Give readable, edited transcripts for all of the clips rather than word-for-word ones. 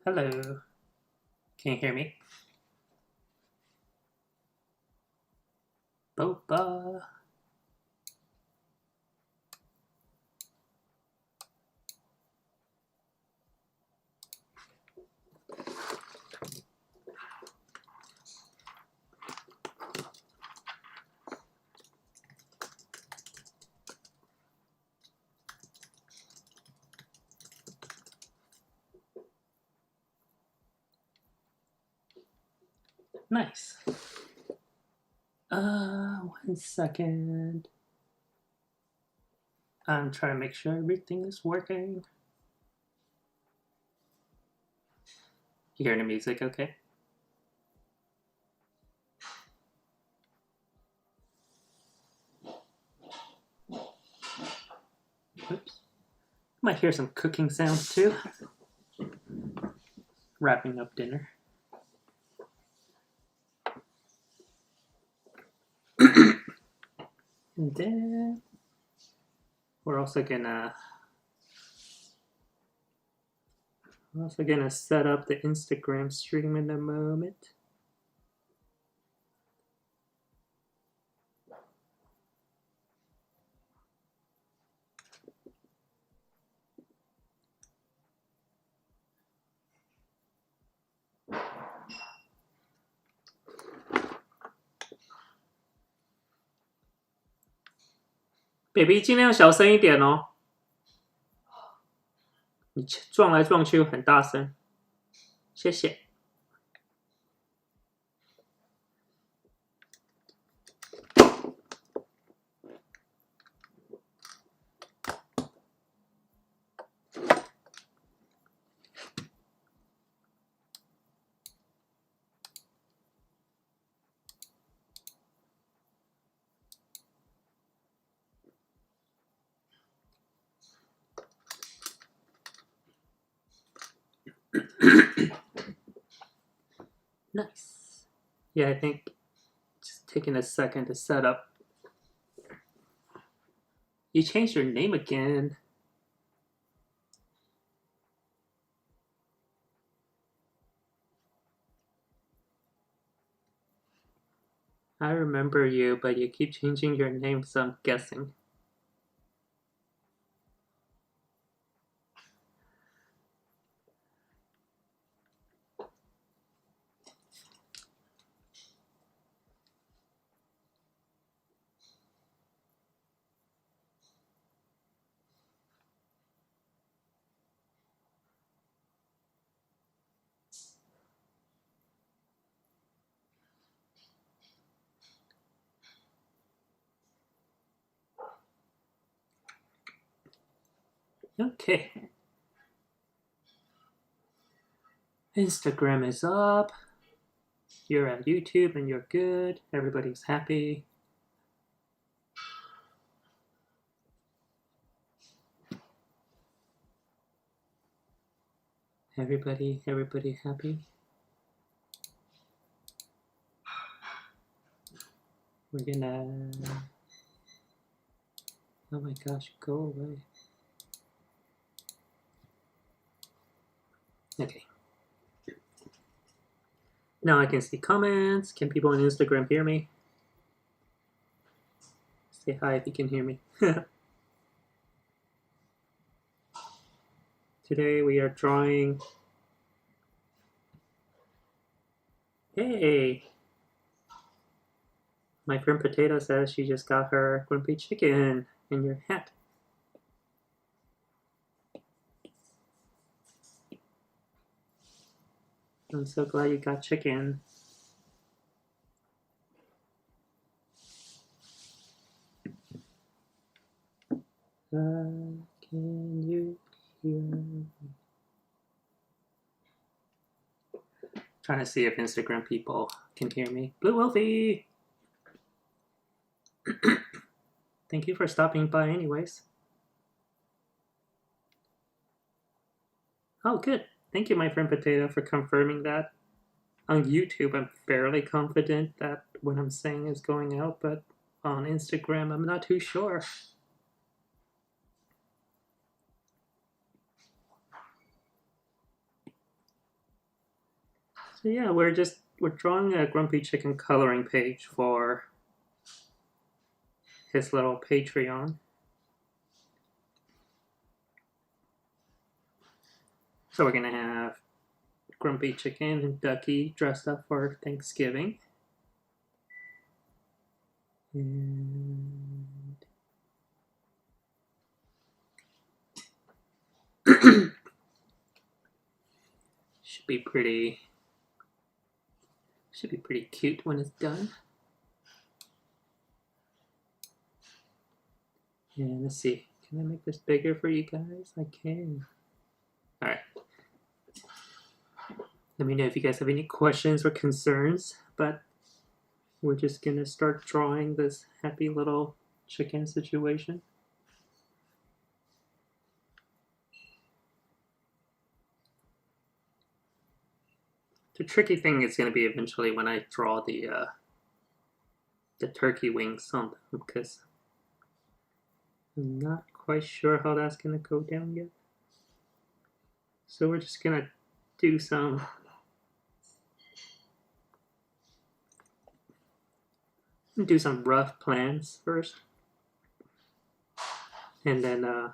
Hello. Can you hear me? Boba. Nice. 1 second. I'm trying to make sure everything is working. You hearing the music okay? Oops. Might hear some cooking sounds too. Wrapping up dinner. And then we're also gonna set up the Instagram stream in a moment. Baby， 尽量小声一点哦。你撞来撞去很大声，谢谢。Nice. Yeah, I think just taking a second to set up. You changed your name again. I remember you, but you keep changing your name, so I'm guessing. Okay. Instagram is up. You're at YouTube and you're good. Everybody's happy. Everybody happy. We're gonna... Oh my gosh, go away. Okay. Now I can see comments. Can people on Instagram hear me? Say hi if you can hear me. Today we are drawing... Hey! My friend Potato says she just got her Grumpy Chicken in your hat. I'm so glad you got chicken. Can you hear me? Trying to see if Instagram people can hear me. Blue Wolfie! Thank you for stopping by anyways. Oh, good. Thank you, my friend Potato, for confirming that. On YouTube, I'm fairly confident that what I'm saying is going out, but on Instagram, I'm not too sure. So yeah, we're drawing a Grumpy Chicken coloring page for his little Patreon. So we're gonna have Grumpy Chicken and Ducky dressed up for Thanksgiving. And should be pretty cute when it's done. And let's see, can I make this bigger for you guys? I can. All right. Let me know if you guys have any questions or concerns, but we're just gonna start drawing this happy little chicken situation. The tricky thing is gonna be eventually when I draw the turkey wings on them, because I'm not quite sure how that's gonna go down yet. So we're just gonna do some rough plans first, and then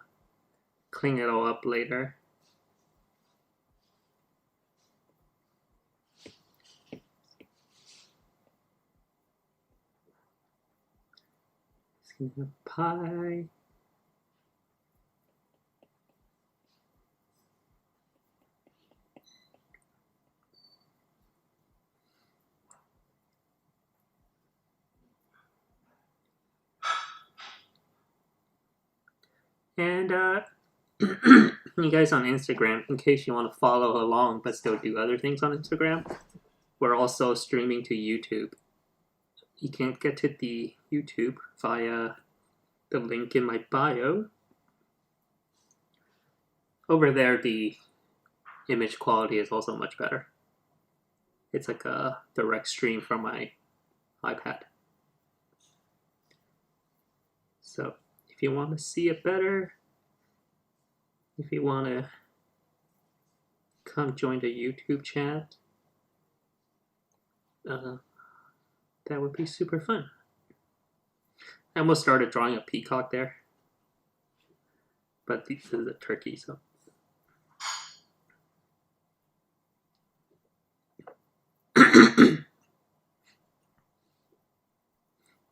clean it all up later. Just gonna have pie. And you guys on Instagram, in case you want to follow along but still do other things on Instagram, we're also streaming to YouTube. You can't get to the YouTube via the link in my bio. Over there, the image quality is also much better. It's like a direct stream from my iPad. So if you want to see it better, if you want to come join the YouTube chat, that would be super fun. I almost started drawing a peacock there, but this is a turkey, so.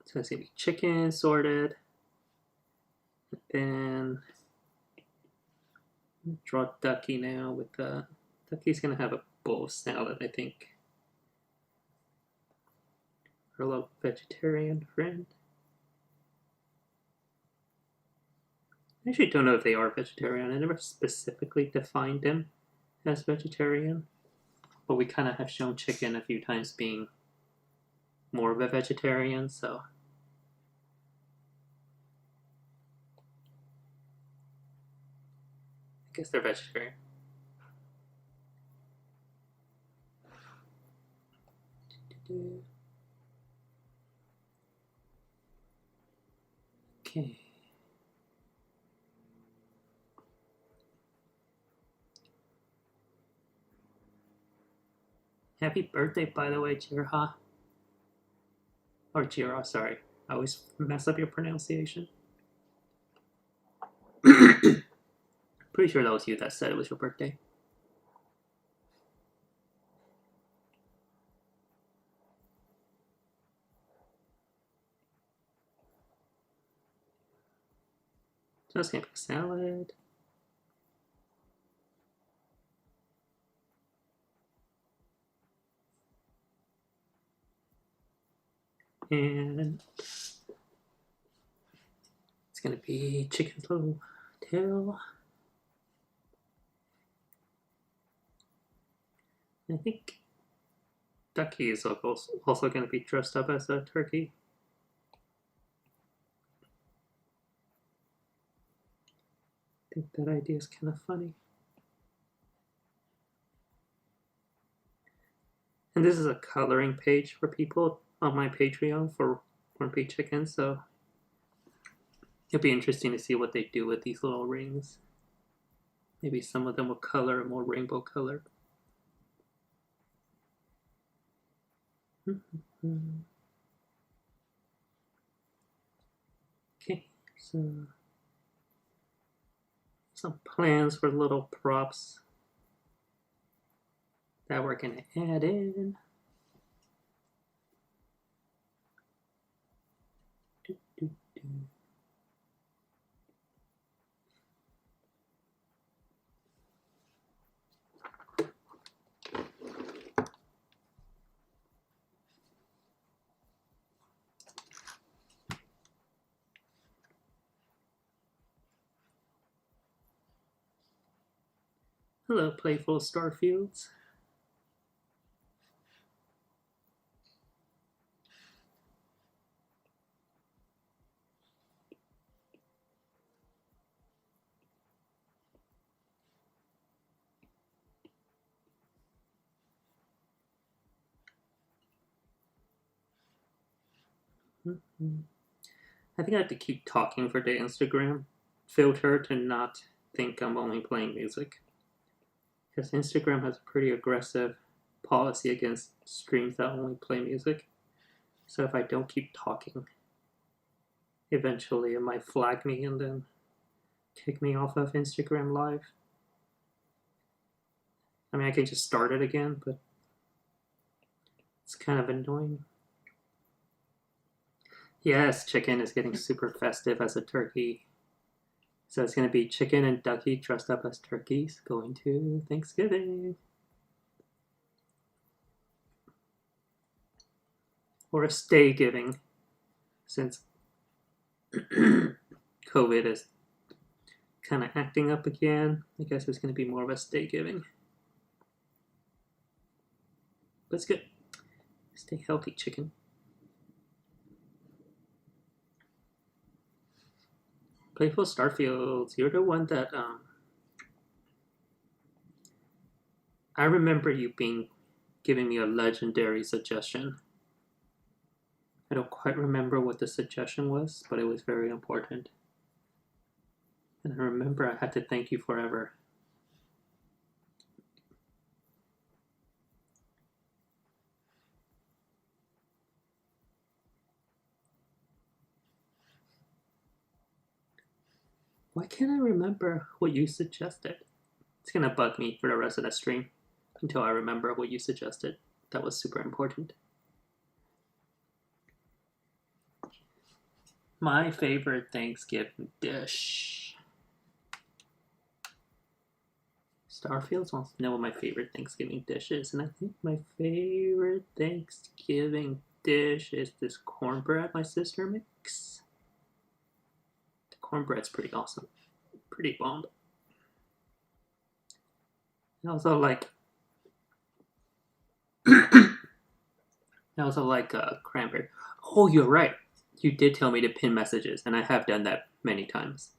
So it's gonna be chicken sorted. Then draw Ducky now with the Ducky's gonna have a bowl of salad, I think. Our little vegetarian friend. I actually don't know if they are vegetarian. I never specifically defined them as vegetarian, but we kind of have shown chicken a few times being more of a vegetarian, so. I guess they're vegetarian. Okay. Happy birthday, by the way, Jirha. Or Jira, sorry. I always mess up your pronunciation. Pretty sure that was you that said it was your birthday. So that's gonna be salad. And it's gonna be chicken's little tail. I think Ducky is also going to be dressed up as a turkey. I think that idea is kind of funny. And this is a coloring page for people on my Patreon for Grumpy Chicken, so it'll be interesting to see what they do with these little rings. Maybe some of them will color a more rainbow color. Okay, so some plans for little props that we're going to add in. Hello, playful Starfields. I think I have to keep talking for the Instagram filter to not think I'm only playing music. Because Instagram has a pretty aggressive policy against streams that only play music. So if I don't keep talking, eventually it might flag me and then kick me off of Instagram Live. I mean, I can just start it again, but it's kind of annoying. Yes, chicken is getting super festive as a turkey. So it's going to be chicken and ducky dressed up as turkeys going to Thanksgiving. Or a stay giving, since COVID is kind of acting up again. I guess it's going to be more of a stay giving. But it's good. Stay healthy, chicken. Playful Starfields, you're the one that I remember you giving me a legendary suggestion. I don't quite remember what the suggestion was, but it was very important. And I remember I had to thank you forever. Why can't I remember what you suggested? It's gonna bug me for the rest of the stream until I remember what you suggested. That was super important. My favorite Thanksgiving dish. Starfields wants to know what my favorite Thanksgiving dish is, and I think my favorite Thanksgiving dish is this cornbread my sister makes. The cornbread's pretty awesome. Pretty bomb. I also like cranberry. Oh, you're right. You did tell me to pin messages, and I have done that many times.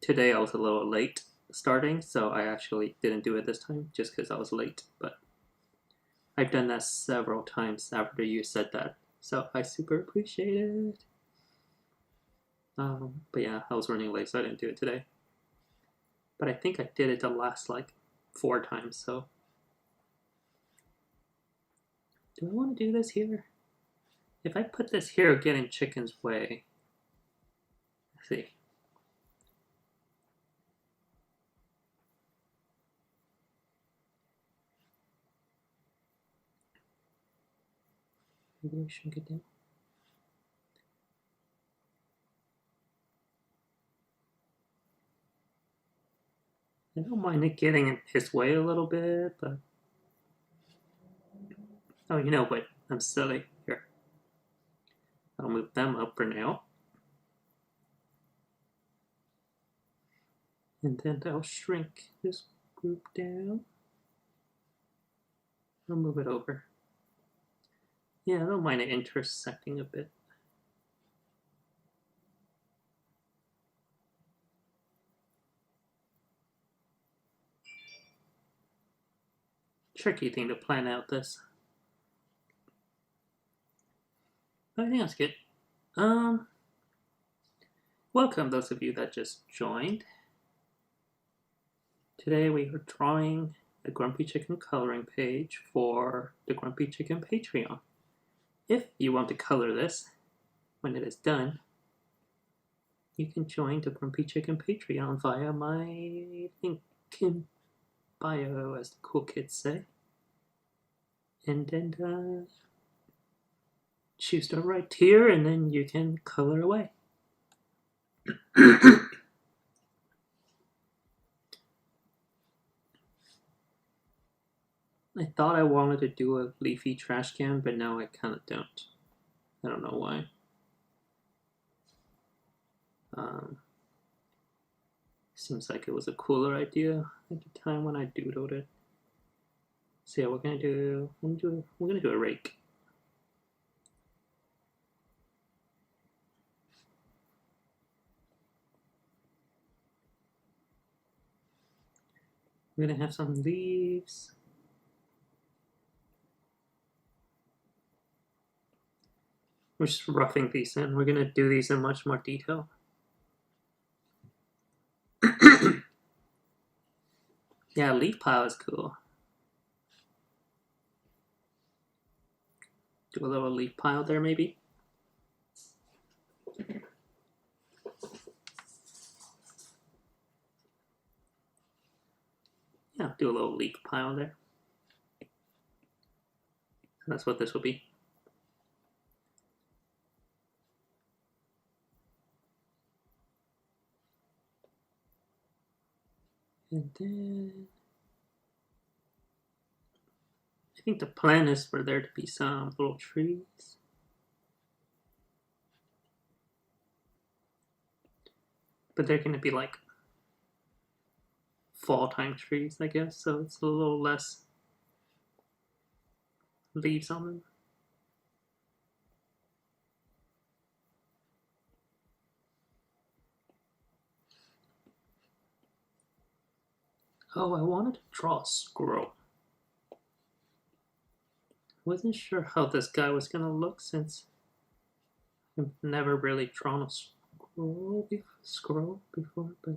Today I was a little late starting, so I actually didn't do it this time just because I was late. But I've done that several times after you said that, so I super appreciate it. But yeah, I was running late, so I didn't do it today. But I think I did it the last 4 times, so. Do I want to do this here? If I put this here, it'll get in chicken's way. Let's see. Maybe we shrink it down. I don't mind it getting in his way a little bit, but. Oh, you know what? I'm silly. Here. I'll move them up for now. And then I'll shrink this group down. I'll move it over. Yeah, I don't mind it intersecting a bit. Tricky thing to plan out this. But I think that's good. Welcome those of you that just joined. Today we are drawing a Grumpy Chicken coloring page for the Grumpy Chicken Patreon. If you want to color this when it is done, you can join the Grumpy Chicken Patreon via my link in bio, as the cool kids say. And then choose the right tier, and then you can color away. I thought I wanted to do a leafy trash can, but now I kind of don't. I don't know why. Seems like it was a cooler idea at the time when I doodled it. So yeah, we're gonna do a rake. We're gonna have some leaves. We're just roughing these in. We're gonna do these in much more detail. Yeah, leaf pile is cool. Do a little leaf pile there, maybe. Yeah, do a little leaf pile there. That's what this will be. And then I think the plan is for there to be some little trees. But they're gonna be like fall time trees, I guess, so it's a little less leaves on them. Oh, I wanted to draw a squirrel. Wasn't sure how this guy was gonna look since I've never really drawn a squirrel before, but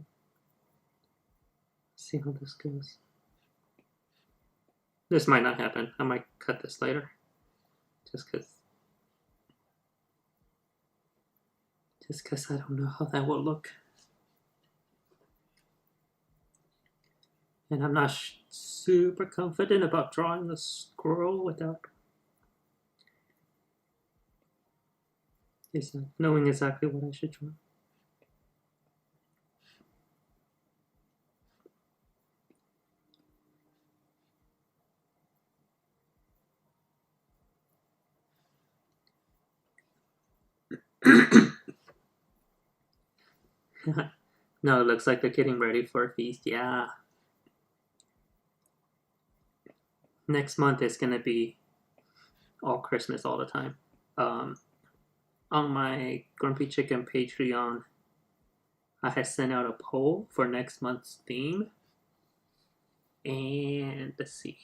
see how this goes. This might not happen. I might cut this later. Just cause I don't know how that will look. And I'm not super confident about drawing a squirrel without knowing exactly what I should draw. No, it looks like they're getting ready for a feast. Yeah. Next month is gonna be all Christmas all the time. On my Grumpy Chicken Patreon, I had sent out a poll for next month's theme. And let's see.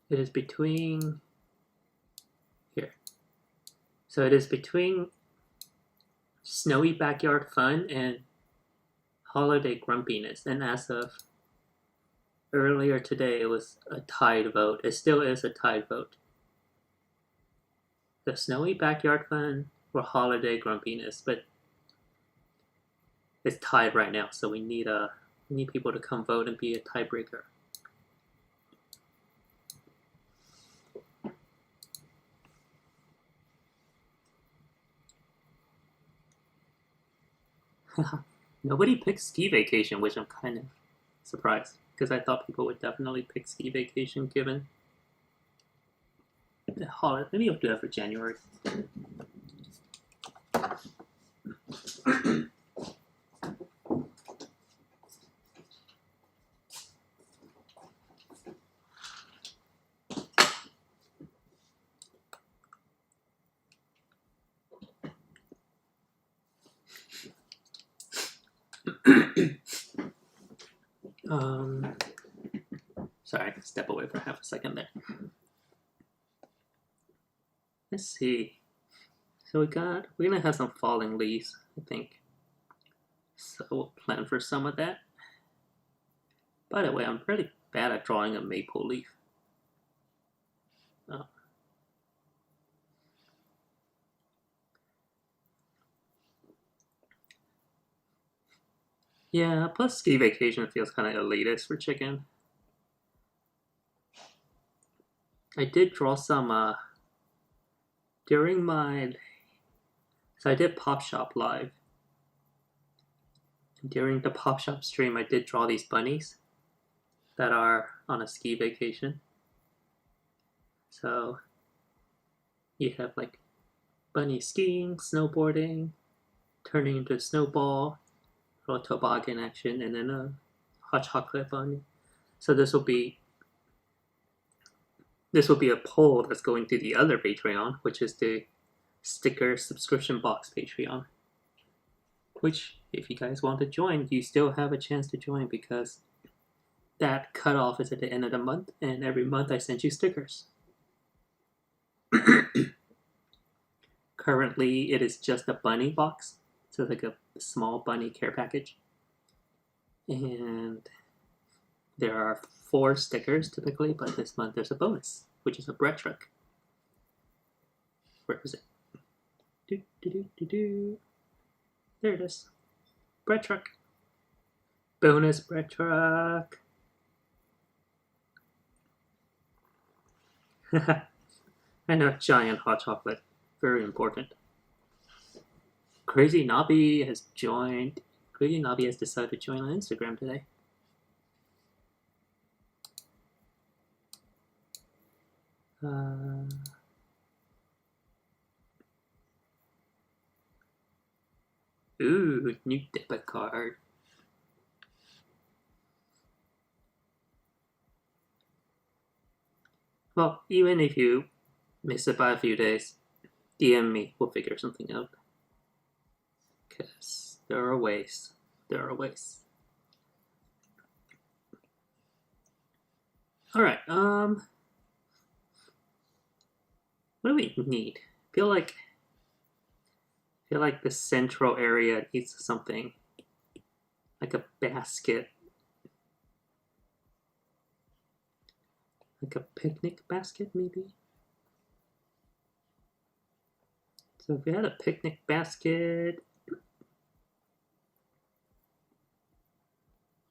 It is between here. So it is between snowy backyard fun and holiday grumpiness. And as of earlier today, it was a tied vote. It still is a tied vote. The snowy backyard fun or holiday grumpiness, but it's tied right now. So we need people to come vote and be a tiebreaker. Nobody picked Ski Vacation, which I'm kind of surprised because I thought people would definitely pick Ski Vacation given the holiday. Maybe I'll do that for January. step away for half a second there. Let's see. So we're gonna have some falling leaves, I think. So we'll plan for some of that. By the way, I'm pretty bad at drawing a maple leaf. Oh. Yeah, plus ski vacation feels kind of elitist for chicken. I did draw some during my... So I did Pop Shop Live. And during the Pop Shop stream, I did draw these bunnies that are on a ski vacation. So you have like bunny skiing, snowboarding, turning into a snowball, little toboggan action, and then a hot chocolate bunny. So this will be a poll that's going to the other Patreon, which is the sticker subscription box Patreon. Which, if you guys want to join, you still have a chance to join because that cutoff is at the end of the month, and every month I send you stickers. Currently, it is just a bunny box, so like a small bunny care package. And there are 4 stickers typically, but this month there's a bonus, which is a bread truck. Where is it? There it is. Bread truck. Bonus bread truck. And a giant hot chocolate. Very important. Crazy Nobby has joined. Crazy Nobby has decided to join on Instagram today. Ooh, new debit card. Well, even if you miss it by a few days, DM me. We'll figure something out. Because there are ways. There are ways. Alright, what do we need? I feel like the central area needs something. Like a basket. Like a picnic basket, maybe? So if we had a picnic basket,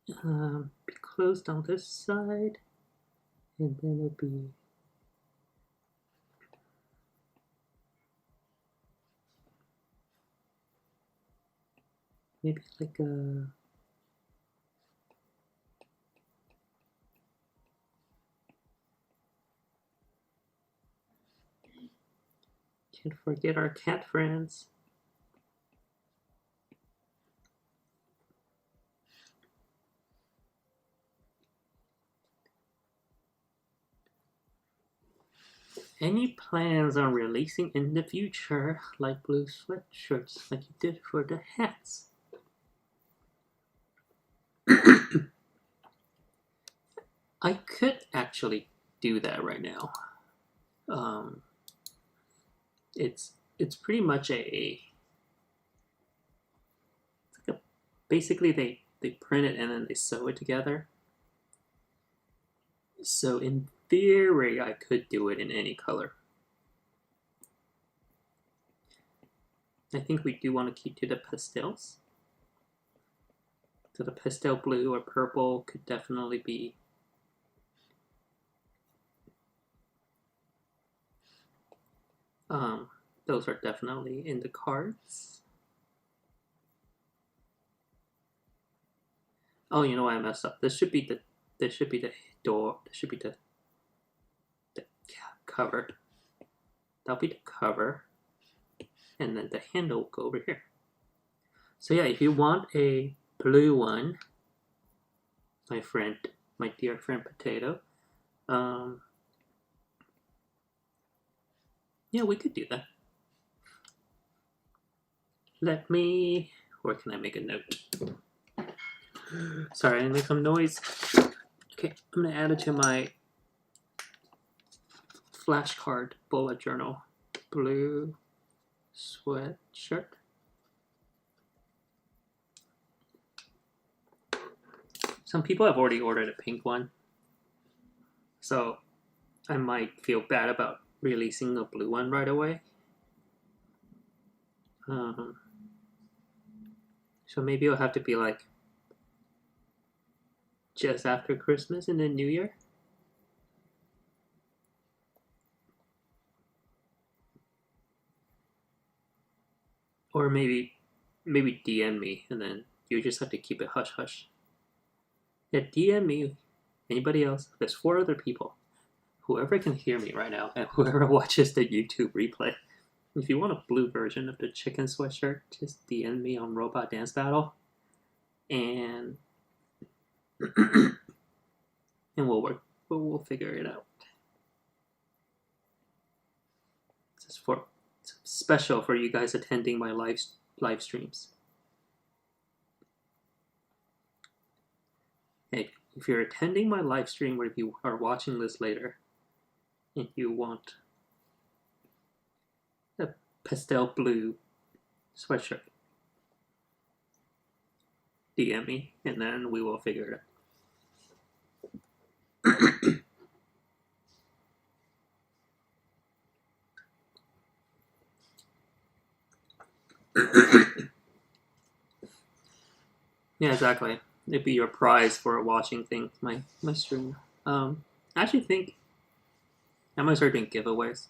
be closed on this side, and then it'll be maybe like a can't forget our cat friends. Any plans on releasing in the future like blue sweatshirts like you did for the hats? I could actually do that right now. It's pretty much basically they print it and then they sew it together. So in theory, I could do it in any color. I think we do want to keep to the pastels. So the pastel blue or purple could definitely be those are definitely in the cards. Oh, you know what I messed up. This should be the door. This should be the cover. That'll be the cover. And then the handle will go over here. So yeah, if you want a blue one, my dear friend Potato, yeah, we could do that. Where can I make a note? Sorry, I make some noise. Okay, I'm gonna add it to my flashcard bullet journal. Blue sweatshirt. Some people have already ordered a pink one, so I might feel bad about releasing a blue one right away. So maybe it'll have to be like just after Christmas and then New Year. Or maybe DM me and then you just have to keep it hush hush. Yeah, DM me. Anybody else? There's 4 other people. Whoever can hear me right now and whoever watches the YouTube replay. If you want a blue version of the chicken sweatshirt, just DM me on Robot Dance Battle. And we'll figure it out. It's special for you guys attending my live streams. Hey, if you're attending my live stream or if you are watching this later and you want a pastel blue sweatshirt, DM me and then we will figure it out. Yeah, exactly. It'd be your prize for watching things, my stream. I actually think I might start doing giveaways,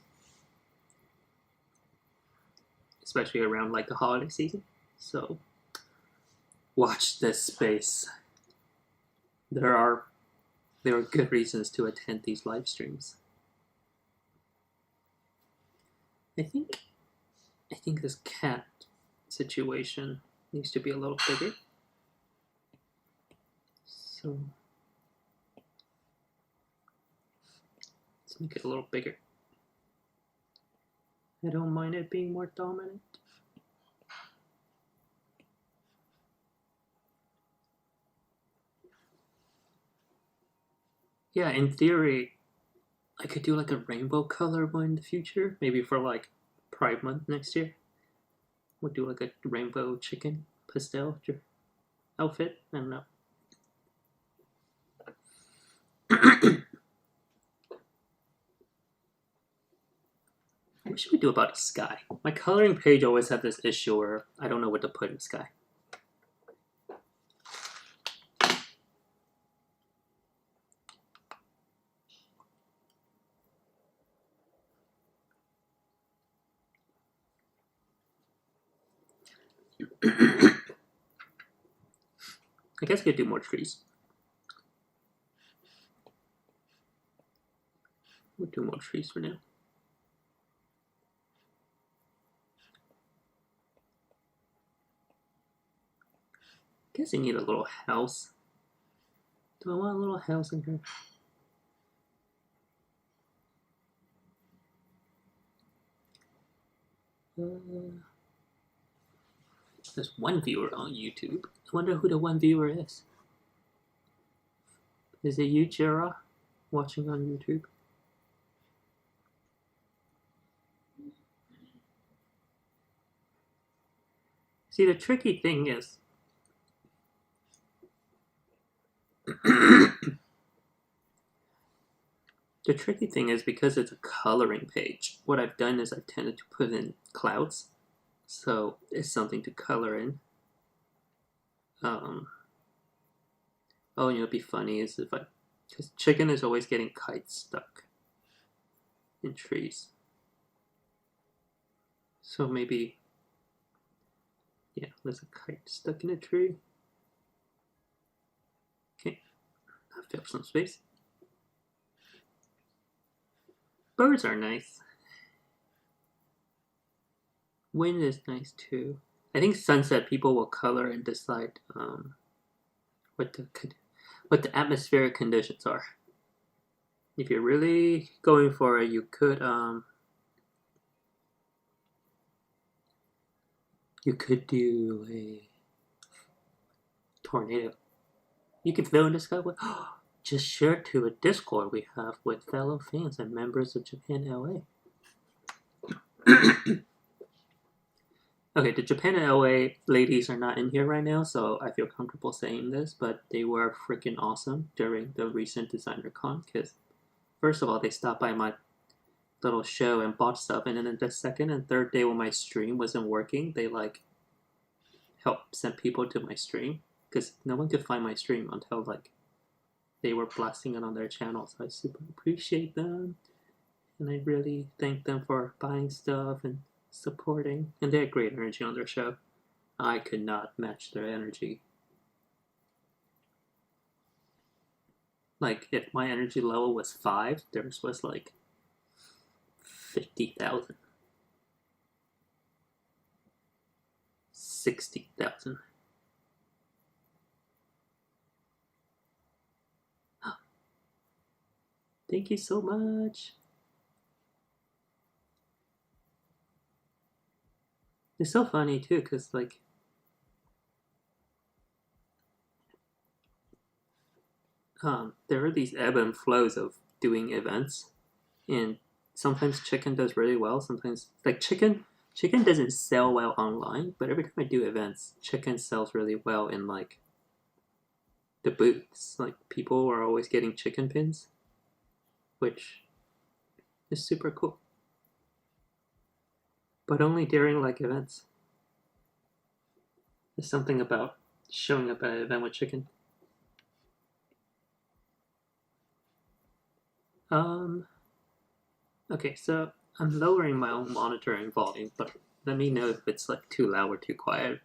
especially around like the holiday season. So watch this space. There are good reasons to attend these live streams. I think this cat situation needs to be a little bigger. So let's make it a little bigger. I don't mind it being more dominant. Yeah, in theory, I could do like a rainbow color one in the future. Maybe for like Pride Month next year. We'll do like a rainbow chicken pastel outfit. I don't know. What should we do about the sky? My coloring page always have this issue where I don't know what to put in the sky. I guess I could do more trees. We'll do more trees for now. I guess I need a little house. Do I want a little house in here? There's one viewer on YouTube. I wonder who the one viewer is. Is it you, Jira, watching on YouTube? See, the tricky thing is because it's a coloring page, what I've done is I've tended to put in clouds. So it's something to color in. Oh, it'd be funny is if because chicken is always getting kites stuck in trees. So maybe, yeah, there's a kite stuck in a tree. Okay, I'll fill some space. Birds are nice. Wind is nice too. I think sunset people will color and decide what the atmospheric conditions are. If you're really going for it, you could do a tornado. You could fill in the sky with just shared to a Discord we have with fellow fans and members of Japan LA. Okay, the Japan LA ladies are not in here right now, so I feel comfortable saying this, but they were freaking awesome during the recent designer con because, first of all, they stopped by my little show and bought stuff, and then the second and third day when my stream wasn't working, they like helped send people to my stream because no one could find my stream until like they were blasting it on their channel. So I super appreciate them, and I really thank them for buying stuff and supporting. And they had great energy on their show. I could not match their energy. Like if my energy level was 5, theirs was like 50,000. 60,000. Thank you so much. It's so funny too, because like there are these ebb and flows of doing events, and sometimes chicken does really well. Sometimes like chicken doesn't sell well online, but every time I do events, chicken sells really well in like the booths. Like people are always getting chicken pins, which is super cool. But only during like events. There's something about showing up at an event with chicken. Okay, so I'm lowering my own monitoring volume, but let me know if it's like too loud or too quiet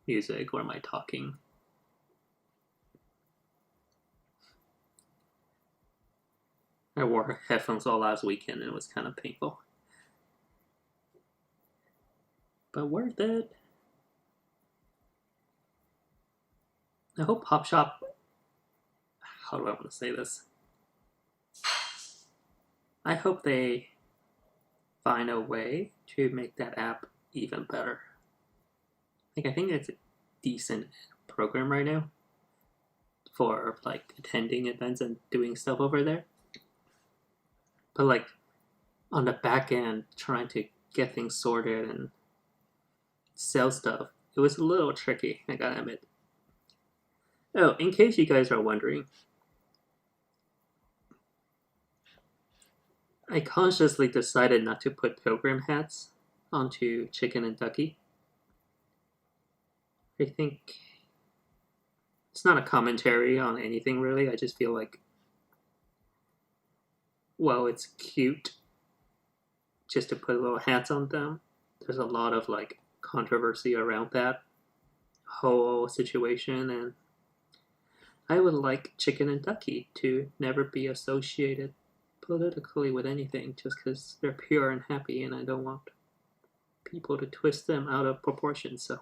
music, or am I talking? I wore headphones all last weekend and it was kind of painful. But worth it. I hope Pop Shop. How do I want to say this? I hope they find a way to make that app even better. Like I think it's a decent program right now for like attending events and doing stuff over there. But like on the back end, trying to get things sorted and sell stuff, it was a little tricky, I gotta admit. Oh, in case you guys are wondering, I consciously decided not to put pilgrim hats onto Chicken and Ducky. I think it's not a commentary on anything really. I just feel like, well, it's cute just to put little hats on them. There's a lot of like controversy around that whole situation, and I would like Chicken and Ducky to never be associated politically with anything just because they're pure and happy, and I don't want people to twist them out of proportion. So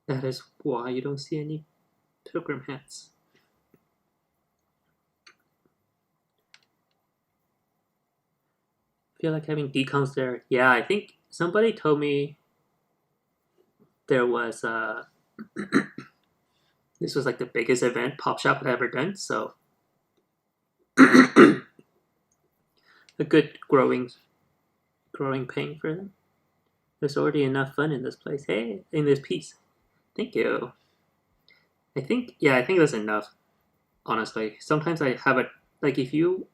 that is why you don't see any pilgrim hats. I feel like having decons there. Yeah, I think somebody told me there was this was like the biggest event Pop Shop had ever done, so a good growing pain for them. There's already enough fun in this place. Hey, in this piece. Thank you. I think that's enough. Honestly, sometimes I have a like if you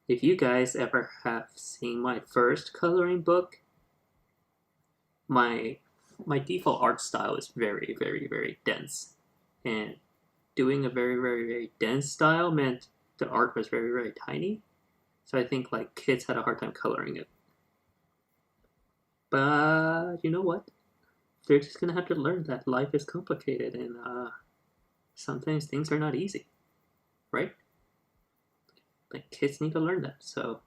guys ever have seen my first coloring book, my default art style is very, very, very dense, and doing a very, very, very dense style meant the art was very, very tiny. So I think like kids had a hard time coloring it. But you know what? They're just gonna have to learn that life is complicated and sometimes things are not easy, right? Like kids need to learn that. So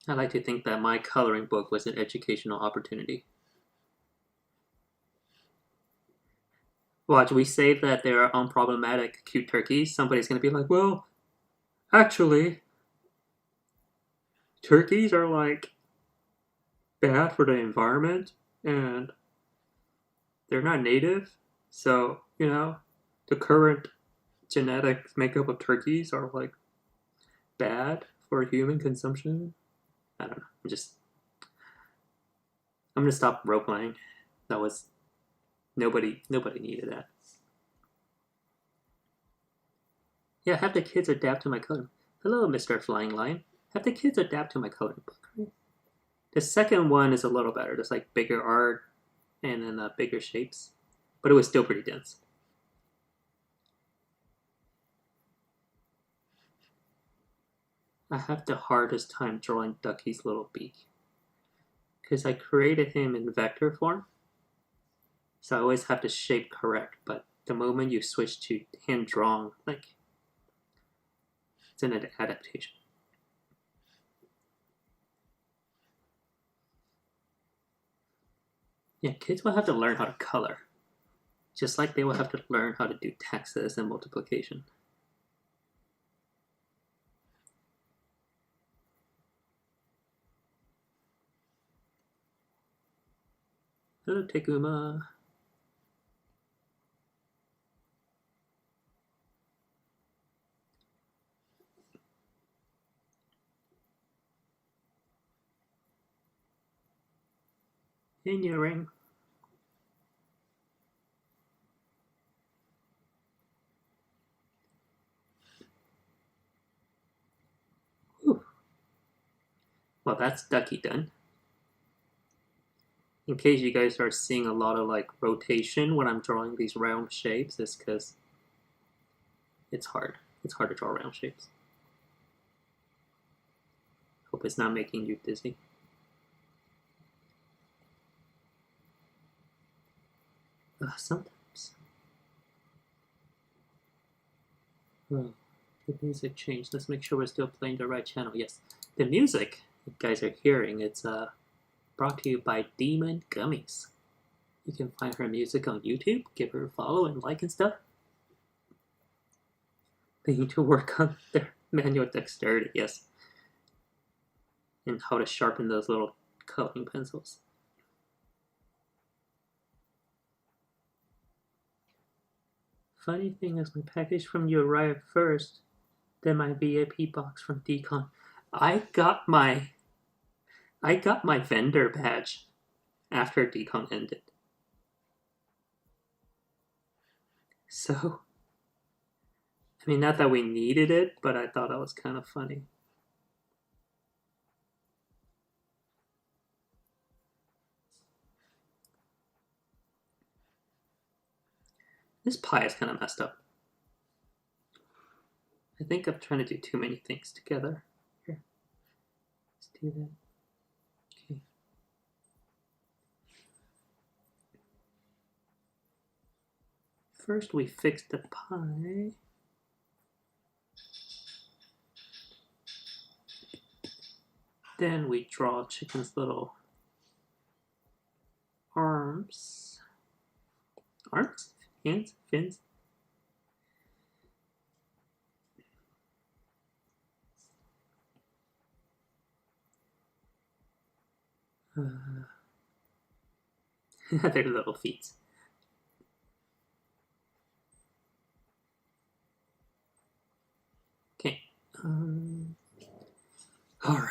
I like to think that my coloring book was an educational opportunity. Watch, we say that they're unproblematic cute turkeys. Somebody's gonna be like, well, actually, turkeys are like bad for the environment and they're not native, so you know the current genetic makeup of turkeys are like bad for human consumption. I don't know. I'm gonna stop role playing. That was nobody needed that. Yeah, have the kids adapt to my coloring. Hello, Mr. Flying Lion. Have the kids adapt to my coloring book. Right? The second one is a little better. There's like bigger art and then bigger shapes, but it was still pretty dense. I have the hardest time drawing Ducky's little beak because I created him in vector form, so I always have the shape correct. But the moment you switch to hand drawn, like it's an adaptation. Yeah, kids will have to learn how to color, just like they will have to learn how to do taxes and multiplication. Hello, Teguma. In your ring. Whew. Well, that's Ducky done. In case you guys are seeing a lot of like rotation when I'm drawing these round shapes, it's because it's hard. It's hard to draw round shapes. Hope it's not making you dizzy. Sometimes. Oh, the music changed. Let's make sure we're still playing the right channel. Yes, the music you guys are hearing, it's brought to you by Demon Gummies. You can find her music on YouTube. Give her a follow and like and stuff. They need to work on their manual dexterity, yes. And how to sharpen those little coloring pencils. Funny thing is, my package from you arrived first, then my VIP box from Decon. I got my vendor badge after Decon ended. So, I mean, not that we needed it, but I thought that was kind of funny. This pie is kind of messed up. I think I'm trying to do too many things together. Here, let's do that. Okay. First, we fix the pie. Then we draw chicken's little arms. Arms? Hands? Fins? Their little feet. Okay. Alright.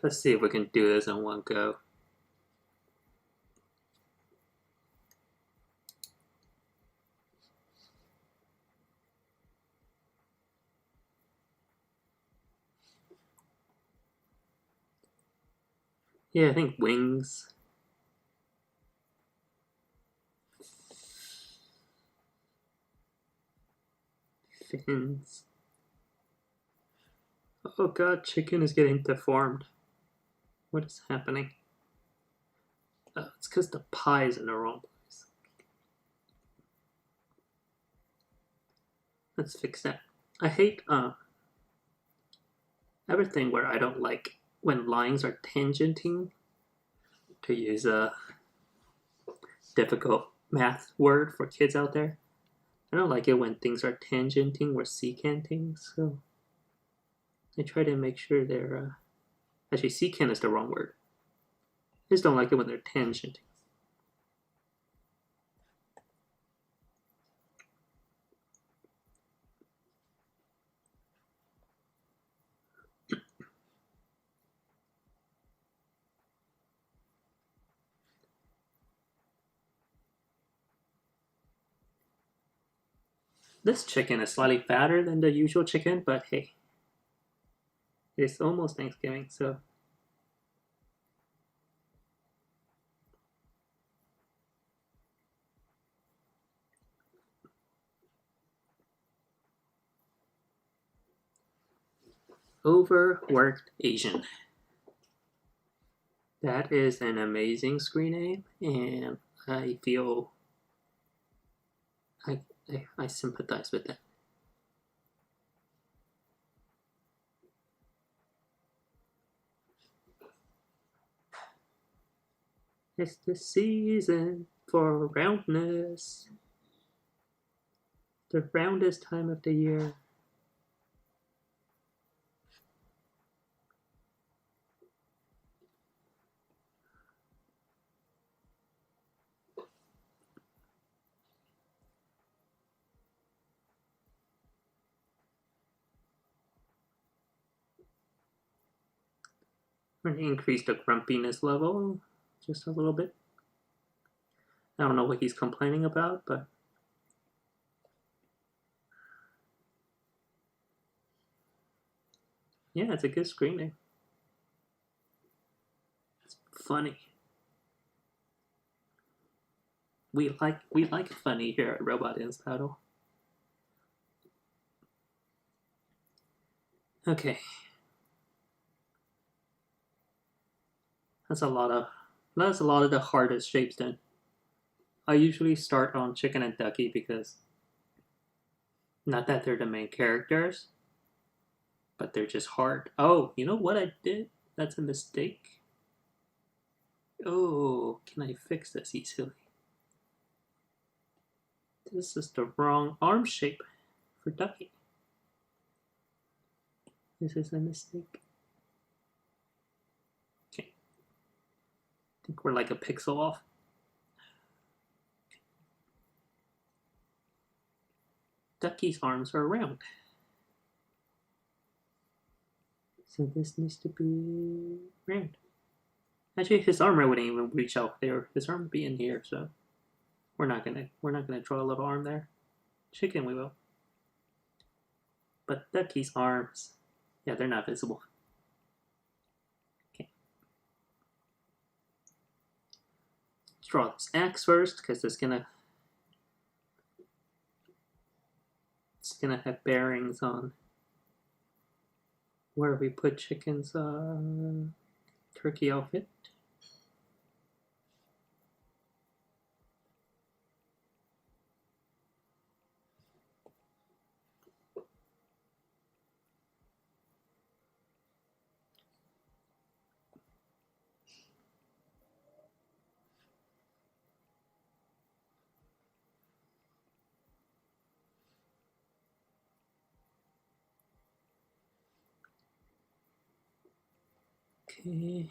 Let's see if we can do this in one go. Yeah, I think wings. Fins. Oh god, chicken is getting deformed. What is happening? Oh, it's because the pie is in the wrong place. Let's fix that. I hate everything where I don't like when lines are tangenting, to use a difficult math word for kids out there. I don't like it when things are tangenting or secanting, so I try to make sure they're actually secant is the wrong word. I just don't like it when they're tangenting. This chicken is slightly fatter than the usual chicken, but hey, it's almost Thanksgiving, so. Overworked Asian. That is an amazing screen name, and I feel I sympathize with that. It's the season for roundness. The roundest time of the year. We're gonna increase the grumpiness level just a little bit. I don't know what he's complaining about, but yeah, it's a good screening. It's funny. We like funny here at Robot Dance Battle. Okay. That's a lot of the hardest shapes then. I usually start on chicken and ducky because not that they're the main characters, but they're just hard. Oh, you know what I did? That's a mistake. Oh, can I fix this easily? This is the wrong arm shape for ducky. This is a mistake. Okay. I think we're like a pixel off. Ducky's arms are round. So this needs to be round. Actually, his arm wouldn't even reach out there. His arm would be in here, so we're not gonna draw a little arm there. Chicken we will. But Ducky's arms, yeah, they're not visible. Okay. Let's draw this axe first, because it's gonna have bearings on where we put Chicken's turkey outfit. Okay.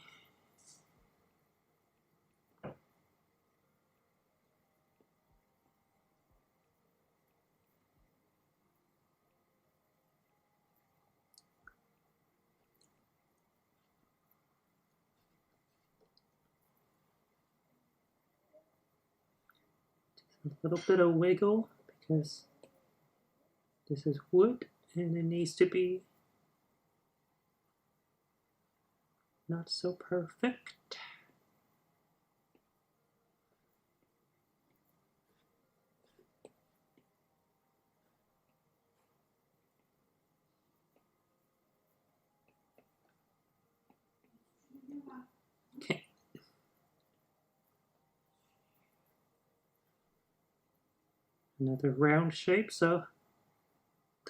A little bit of wiggle because this is wood and it needs to be not so perfect. Okay. Another round shape, so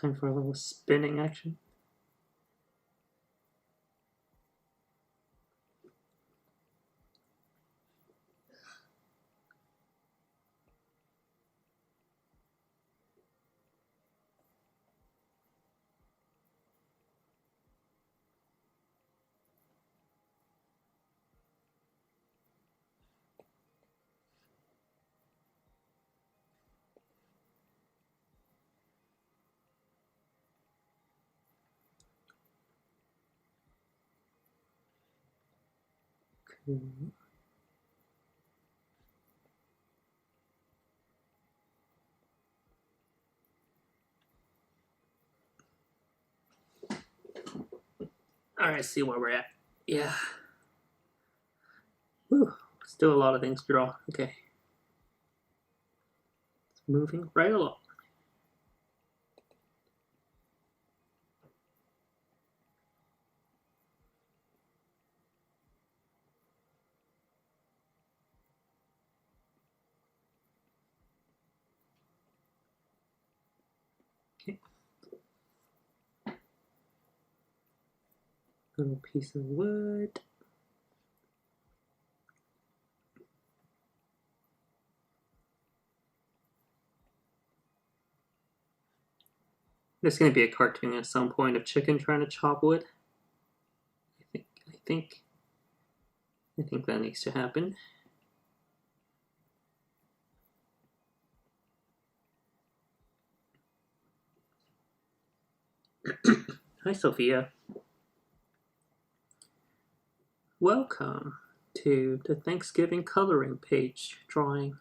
time for a little spinning action. Cool. Alright, see where we're at. Yeah. Whew. Still a lot of things to draw. Okay. It's moving right along. Okay. Little piece of wood. There's going to be a cartoon at some point of chicken trying to chop wood. I think that needs to happen. Hi, Sophia. Welcome to the Thanksgiving coloring page drawing.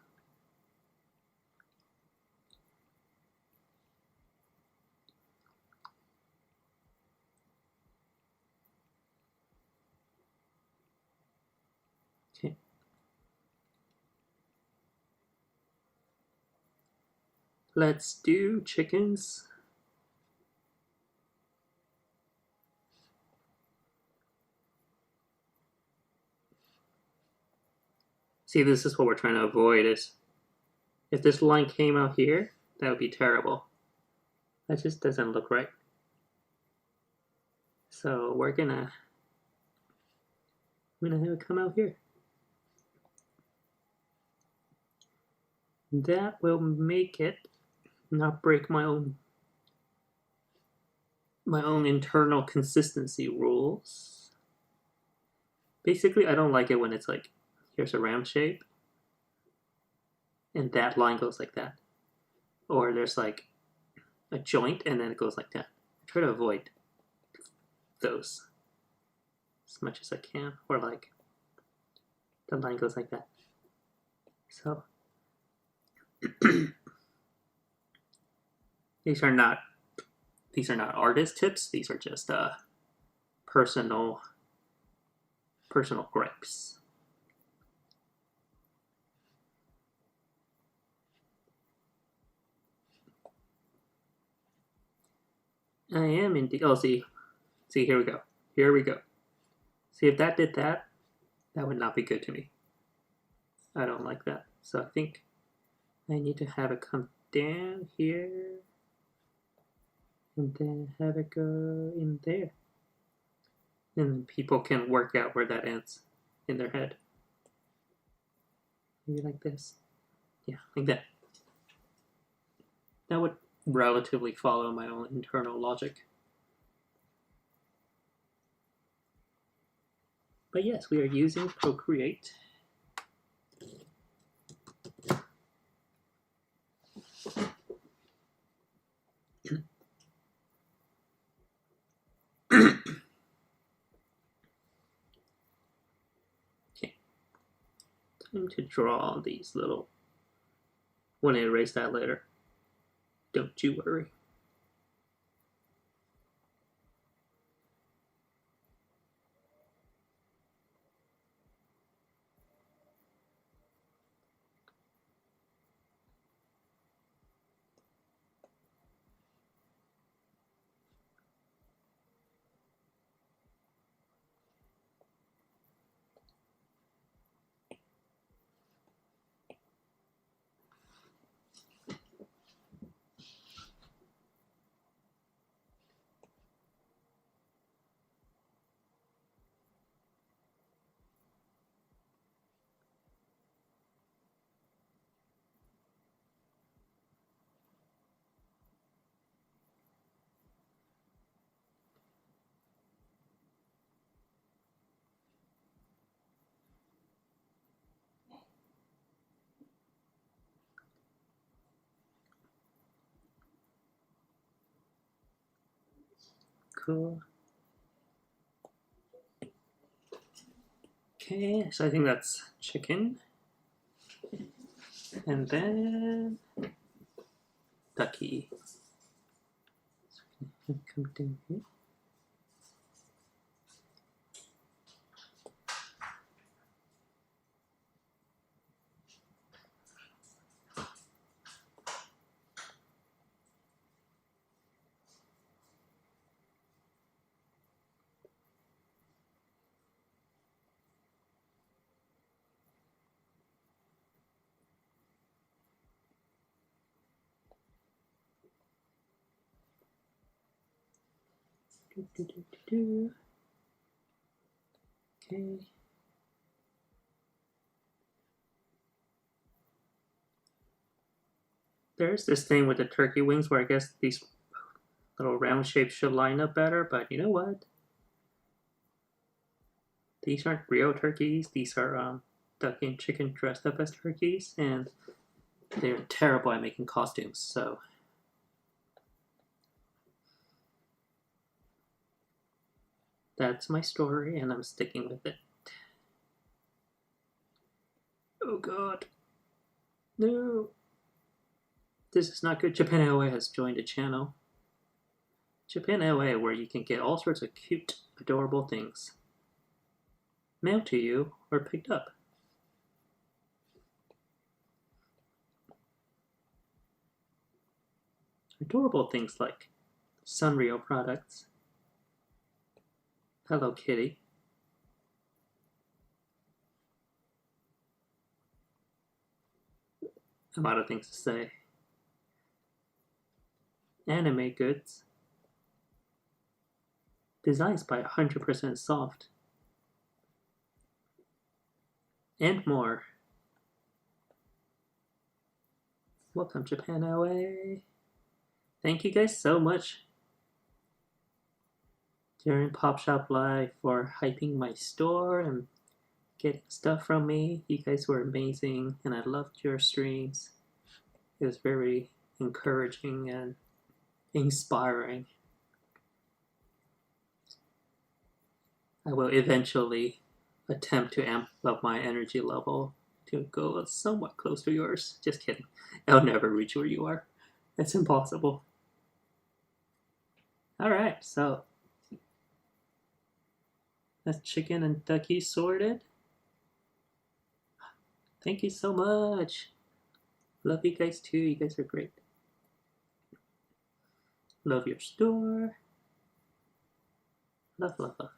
Okay. Let's do chickens. See, this is what we're trying to avoid is if this line came out here, that would be terrible. That just doesn't look right. So we're gonna have it come out here. That will make it not break my own internal consistency rules. Basically, I don't like it when it's like, here's a round shape, and that line goes like that. Or there's like a joint, and then it goes like that. I try to avoid those as much as I can. Or like, the line goes like that. So, these are not artist tips. These are just personal gripes. I am indeed. Oh, see, here we go. Here we go. See, if that did that, that would not be good to me. I don't like that. So I think I need to have it come down here, and then have it go in there. And then people can work out where that ends in their head. Maybe like this. Yeah, like that. That would relatively follow my own internal logic. But yes, we are using Procreate. Okay. Time to draw these little... When I erase that later. Don't you worry. Cool. Okay, so I think that's chicken. And then ducky. So come down here. Okay. There's this thing with the turkey wings where I guess these little round shapes should line up better, but you know what? These aren't real turkeys. These are duck and chicken dressed up as turkeys, and they're terrible at making costumes. So that's my story, and I'm sticking with it. Oh god. No. This is not good. Japan Airways has joined a channel. Japan Airways, where you can get all sorts of cute, adorable things mailed to you or picked up. Adorable things like Sanrio products, Hello Kitty, a lot of things to say, anime goods, designs by 100% Soft, and more. Welcome, Japan Airways. Thank you guys so much during Pop Shop Live for hyping my store and getting stuff from me. You guys were amazing, and I loved your streams. It was very encouraging and inspiring. I will eventually attempt to amp up my energy level to go somewhat close to yours. Just kidding. I'll never reach where you are. It's impossible. Alright, so that's chicken and ducky sorted. Thank you so much. Love you guys too. You guys are great. Love your store. Love, love, love.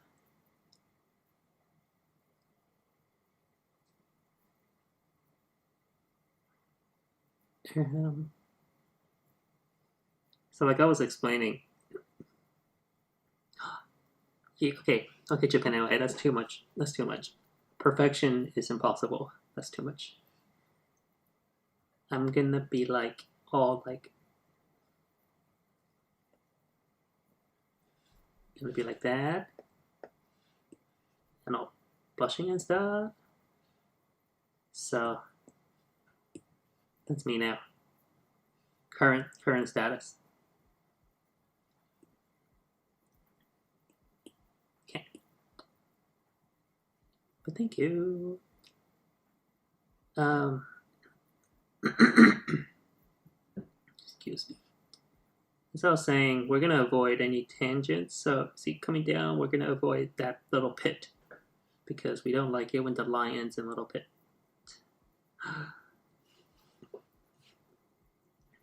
So like I was explaining. Okay, Japan Airways, that's too much. That's too much. Perfection is impossible. That's too much. I'm gonna be like all like gonna be like that. And all blushing and stuff. So that's me now. Current status. Okay. But thank you. Excuse me. As I was saying, we're gonna avoid any tangents. So see, coming down, we're gonna avoid that little pit because we don't like it when the lion's in a little pit.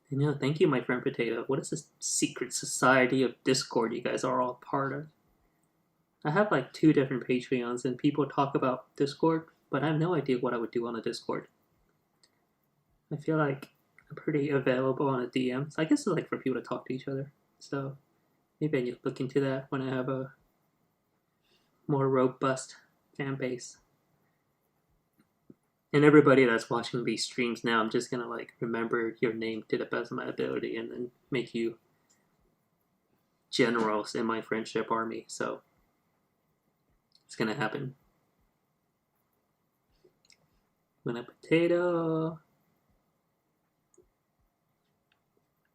You know, thank you, my friend Potato. What is this secret society of Discord you guys are all part of? I have like 2 different Patreons, and people talk about Discord, but I have no idea what I would do on a Discord. I feel like I'm pretty available on a DM. So I guess it's like for people to talk to each other. So maybe I need to look into that when I have a more robust fan base. And everybody that's watching these streams now, I'm just gonna like remember your name to the best of my ability and then make you generals in my friendship army. So it's gonna happen. When a potato,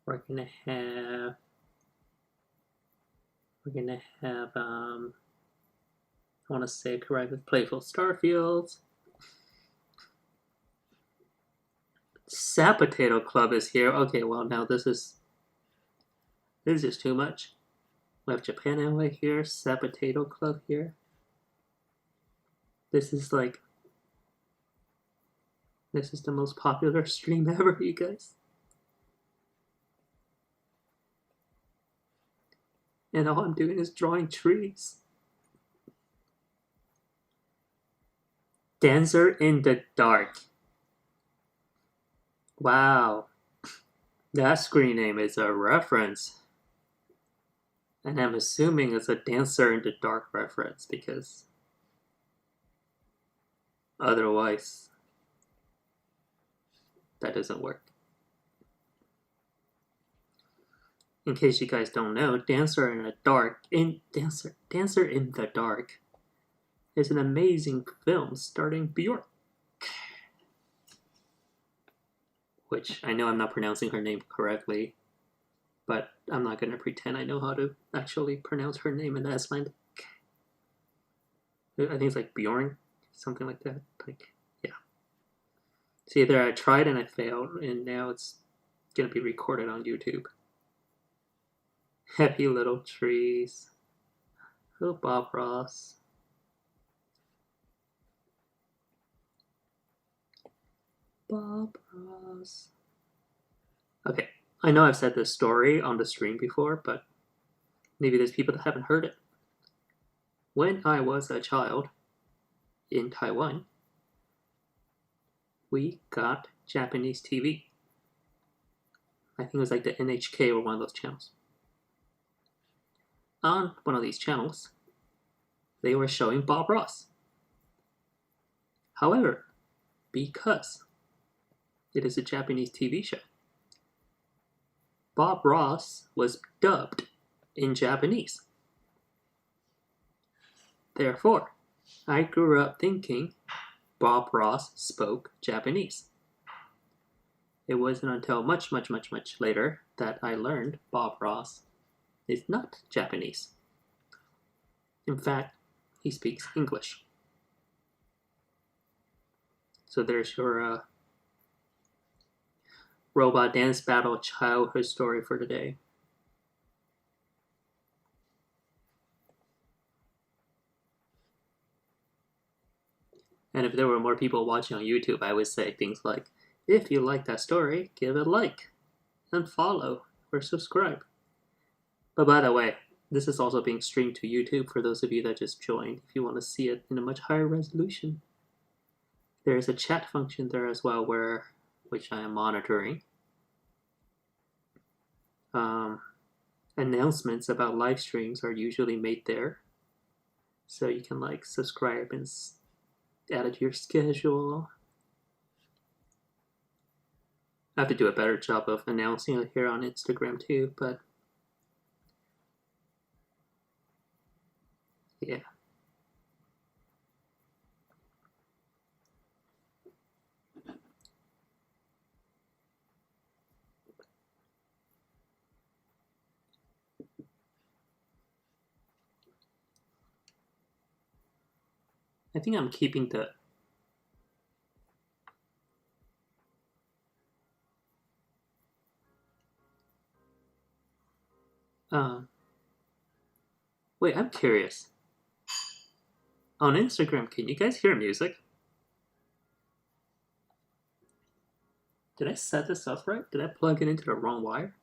we're gonna have I want to say it correctly, Playful Starfields. Sap Potato Club is here. Okay, well now this is just too much. We have Japan Airways here, Sap Potato Club here. This is the most popular stream ever, you guys. And all I'm doing is drawing trees. Dancer in the Dark. Wow. That screen name is a reference. And I'm assuming it's a Dancer in the Dark reference because otherwise that doesn't work. In case you guys don't know, Dancer in the Dark is an amazing film starring Bjork. Which I know I'm not pronouncing her name correctly, but I'm not going to pretend I know how to actually pronounce her name in Icelandic. I think it's like Bjorn, something like that. Like, yeah. So either I tried and I failed, and now it's going to be recorded on YouTube. Happy Little Trees. Oh, Bob Ross. Bob Ross. Okay, I know I've said this story on the stream before, but maybe there's people that haven't heard it. When I was a child in Taiwan, we got Japanese TV. I think it was like the NHK or one of those channels. On one of these channels, they were showing Bob Ross. However, because it is a Japanese TV show, Bob Ross was dubbed in Japanese. Therefore, I grew up thinking Bob Ross spoke Japanese. It wasn't until much later that I learned Bob Ross is not Japanese. In fact, he speaks English. So there's your robot dance battle childhood story for today. And if there were more people watching on YouTube, I would say things like, if you like that story, give it a like, and follow, or subscribe. But by the way, this is also being streamed to YouTube for those of you that just joined, if you want to see it in a much higher resolution. There is a chat function there as well, which I am monitoring. Announcements about live streams are usually made there. So you can like subscribe and add it to your schedule. I have to do a better job of announcing it here on Instagram too, but yeah. I think I'm keeping the wait, I'm curious. On Instagram, can you guys hear music? Did I set this up right? Did I plug it into the wrong wire?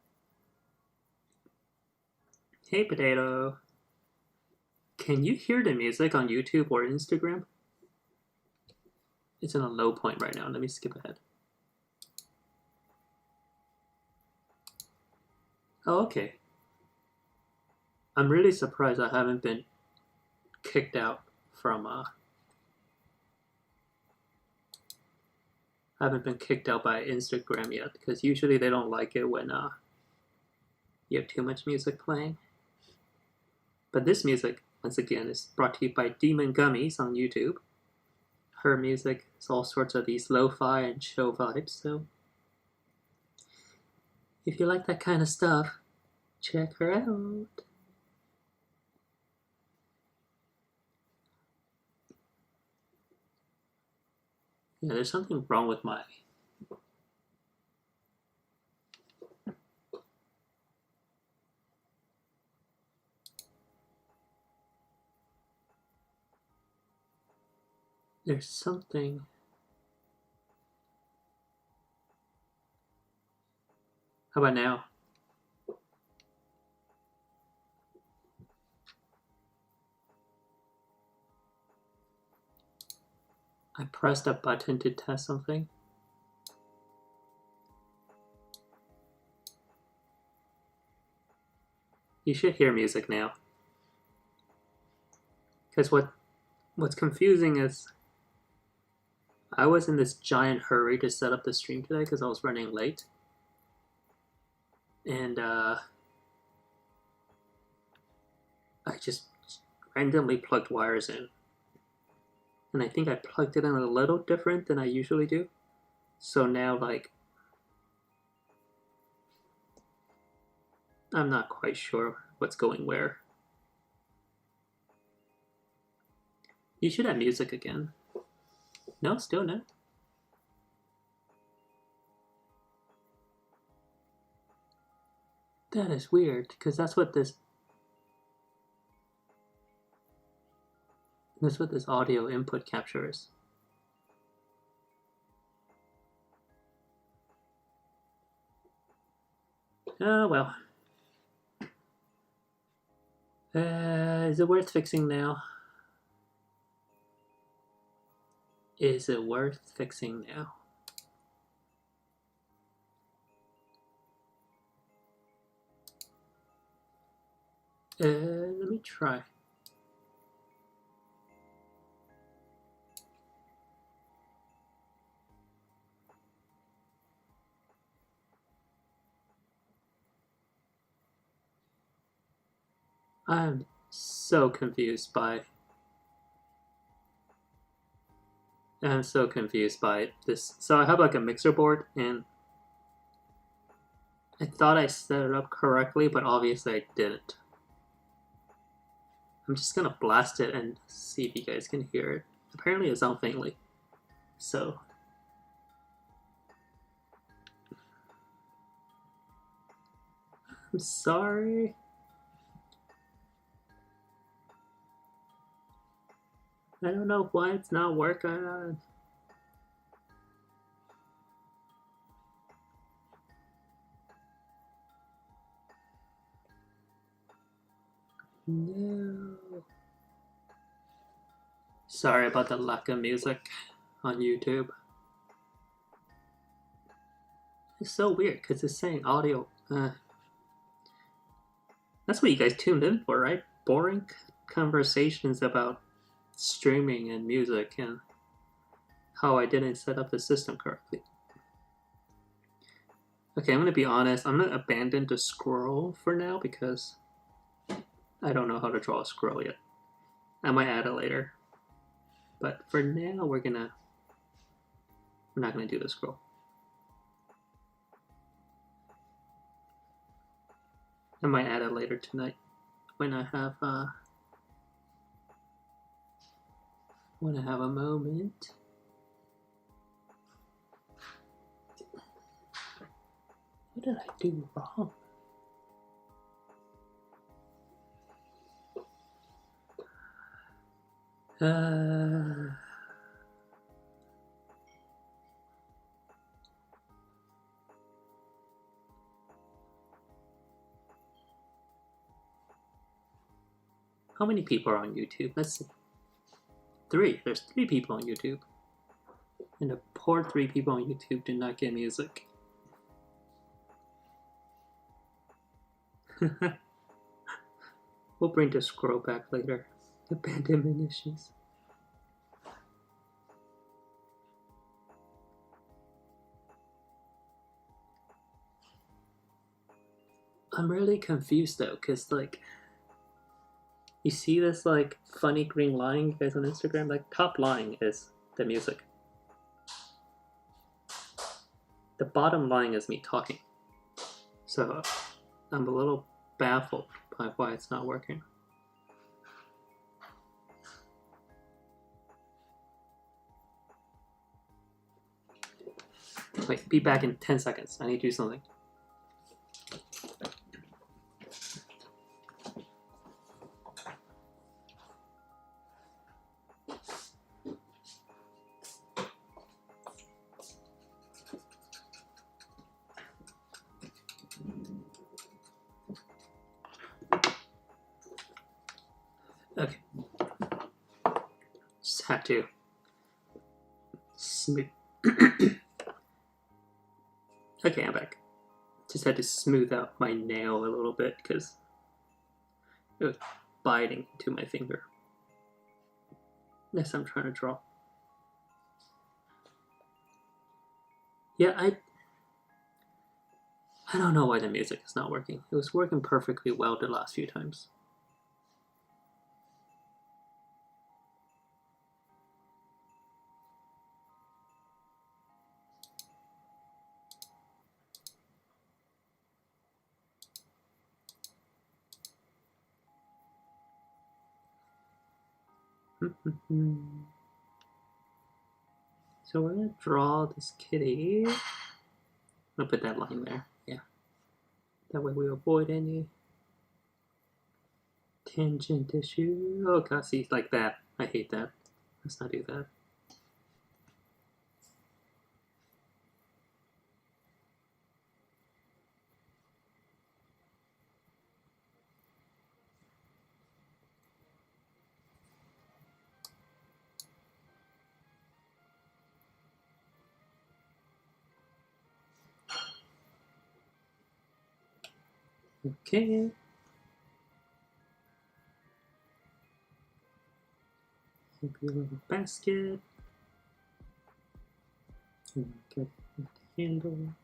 Hey, Potato. Can you hear the music on YouTube or Instagram? It's in a low point right now. Let me skip ahead. Oh, okay. I'm really surprised I haven't been kicked out from I haven't been kicked out by Instagram yet, because usually they don't like it when you have too much music playing. But this music, once again, is brought to you by Demon Gummies on YouTube. Her music is all sorts of these lo-fi and chill vibes, so if you like that kind of stuff, check her out. Yeah, there's something wrong with my... There's something... How about now? I pressed a button to test something. You should hear music now. Because what's confusing is I was in this giant hurry to set up the stream today because I was running late. And I just randomly plugged wires in. And I think I plugged it in a little different than I usually do. So now, like, I'm not quite sure what's going where. You should have music again. No, still no. That is weird, because that's what this audio input capture is. Oh well. Is it worth fixing now? Is it worth fixing now? Let me try. I'm so confused by this. So I have like a mixer board, and I thought I set it up correctly, but obviously I didn't. I'm just gonna blast it and see if you guys can hear it. Apparently it sounds faintly. So I'm sorry. I don't know why it's not working. No. Sorry about the lack of music on YouTube. It's so weird because it's saying audio. That's what you guys tuned in for, right? Boring conversations about streaming and music and how I didn't set up the system correctly. Okay, I'm gonna be honest. I'm gonna abandon the scroll for now because I don't know how to draw a scroll yet. I might add it later. But for now, we're not gonna do the scroll. I might add it later tonight when I have a moment. What did I do wrong? How many people are on YouTube? Let's see. 3. There's 3 people on YouTube. And the poor 3 people on YouTube do not get music. We'll bring the scroll back later. Abandonment issues. I'm really confused though, because like, you see this like funny green line, you guys on Instagram? Like, top line is the music. The bottom line is me talking. So I'm a little baffled by why it's not working. Wait, be back in 10 seconds. I need to do something. Okay. Just had to smooth. Okay, I'm back. Just had to smooth out my nail a little bit because It was biting into my finger. Yes, I'm trying to draw. Yeah, I don't know why the music is not working. It was working perfectly well the last few times. So we're gonna draw this kitty. I'm gonna put that line there. Yeah. That way we avoid any tangent issue. Oh god, see, like that. I hate that. Let's not do that. Okay. Maybe a little basket. Get the handle.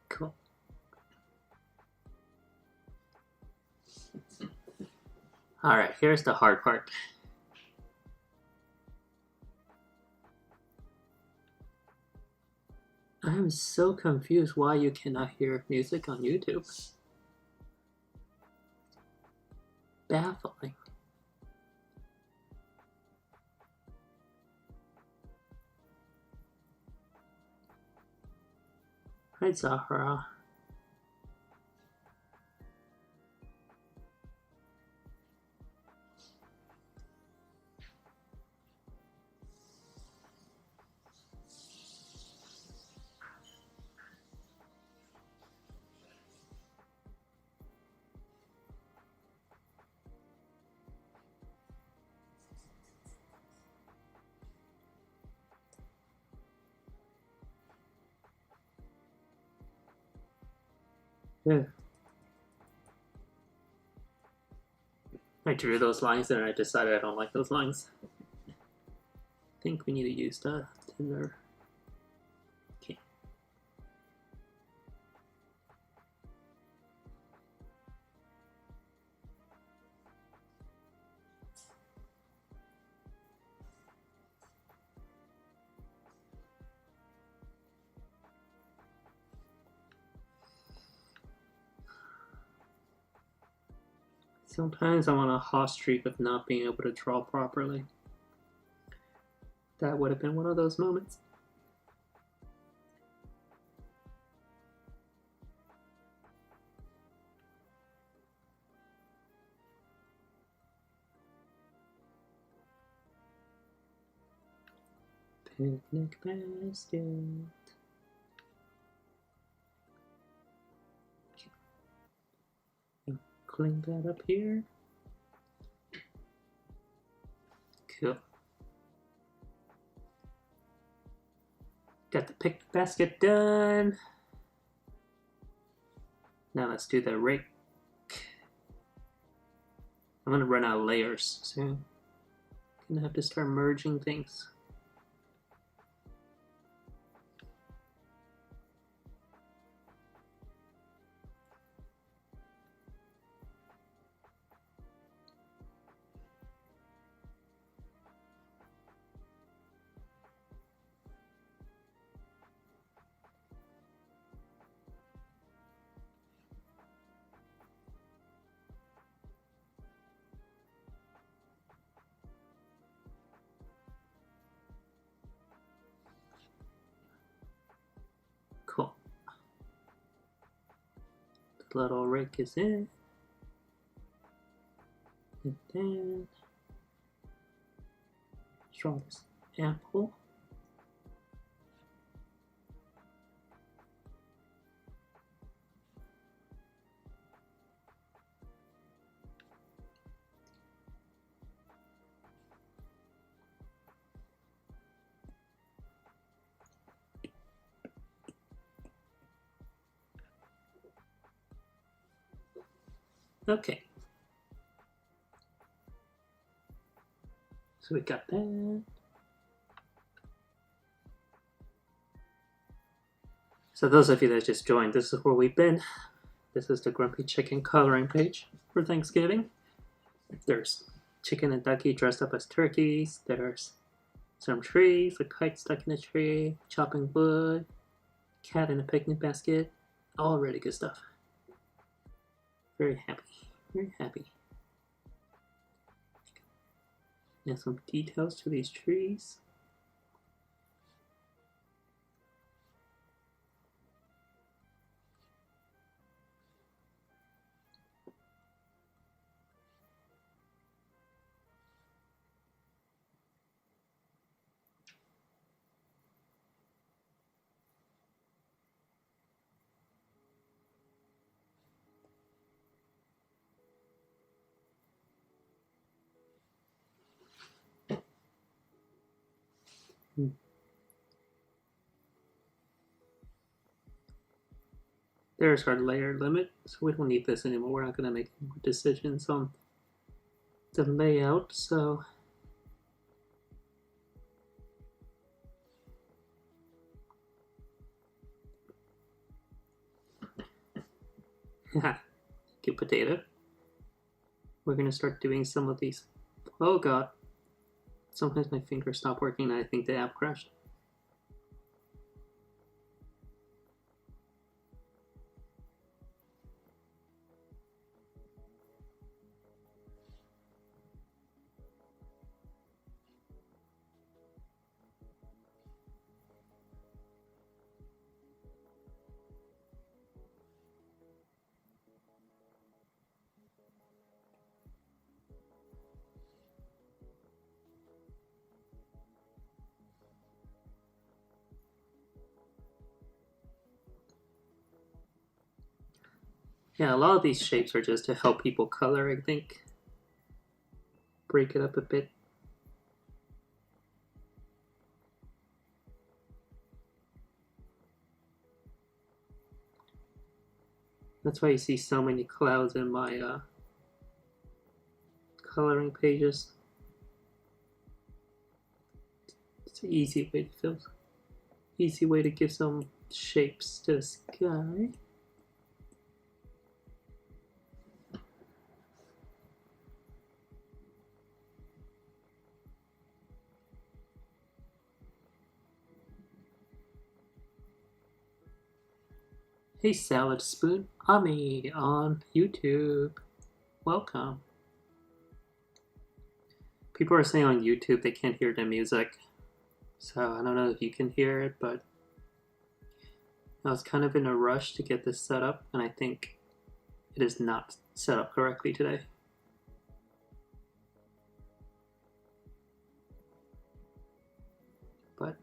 Cool. Alright, here's the hard part. I'm so confused why you cannot hear music on YouTube. Baffling. Hi, Zahra. Yeah. I drew those lines and I decided I don't like those lines. I think we need to use the thinner. Okay. Sometimes I'm on a hot streak of not being able to draw properly. That would have been one of those moments. Picnic basket. Okay. Clean that up here. Cool. Got the picnic basket done. Now let's do the rake. I'm gonna run out of layers soon. Gonna have to start merging things. Cool. The little rake is in. And then draw this apple. Okay. So we got that. So those of you that just joined, this is where we've been. This is the Grumpy Chicken coloring page for Thanksgiving. There's chicken and ducky dressed up as turkeys. There's some trees, a kite stuck in a tree, chopping wood, cat in a picnic basket. All really good stuff. Very happy. Very happy. And some details to these trees. There's our layer limit, so we don't need this anymore. We're not going to make more decisions on the layout, so cute potato. We're going to start doing some of these. Oh god. Sometimes my fingers stop working and I think the app crashed. Yeah, a lot of these shapes are just to help people color, I think. Break it up a bit. That's why you see so many clouds in my coloring pages. It's an easy way to give some shapes to the sky. Hey Salad Spoon, Ami on YouTube. Welcome. People are saying on YouTube they can't hear the music. So I don't know if you can hear it, but I was kind of in a rush to get this set up, and I think it is not set up correctly today. But